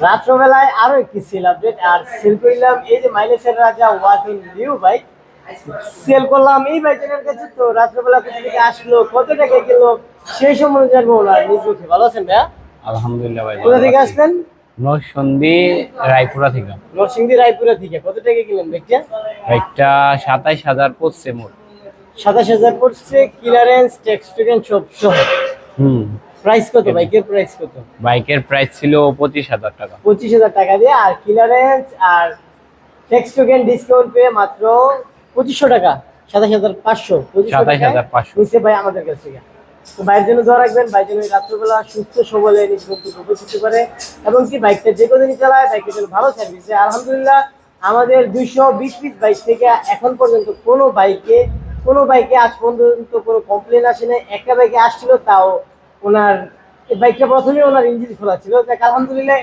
রাত্রবেলায় আরো একটি sell update আর sell করলাম এই যে মাইলেজের রাজা ওয়াগন নিউ বাইক সেল করলাম এই বাইকের কাছে। তো রাত্রবেলা কোথা থেকে আসলো, কত টাকা কিলো, সেই সম্বন্ধে জানবো না নিজ মুখে। ভালো আছেন ভাইয়া? আলহামদুলিল্লাহ ভাই, কোথা ভালো থেকে আছি। আসলেন? নরসিংদী রায়পুরা থেকে। নরসিংদী রায়পুরা থেকে। কত টাকা কিনলেন বাইকটা? বাইকটা 27,000 পড়ছে মোট। 27,000 পড়ছে, ক্লিয়ারেন্স ট্যাক্স টোকেন সব সহ। হুম। প্রাইস কত বাইকের? প্রাইস কত? বাইকের প্রাইস ছিল 25,000 টাকা। 25,000 টাকা দিয়ে, আর ক্লিয়ারেন্স আর ট্যাক্স টোকেন ডিসকাউন্ট পেয়ে মাত্র 2500 টাকা, 27,500। 27,500 নিচে ভাই আমাদের কাছ থেকে। তো বাইরের জন্য দোয়া রাখবেন, বাইরের জন্য রাত্রবেলা সুস্থ সবলে নিজের গন্তব্য পৌঁছতে পারে, এবং কি বাইকটা যে কদিনই চালায় বাইকের জন্য ভালো সার্ভিস। আলহামদুলিল্লাহ আমাদের 220 পিস বাইক থেকে এখন পর্যন্ত কোনো বাইকে আজ পর্যন্ত কোনো কমপ্লেন আসে না। একটা বাইকে আসছিল, তাও ওনার বাইকটা প্রথমে ওনার ইঞ্জিন খোলা ছিল। আলহামদুলিল্লাহ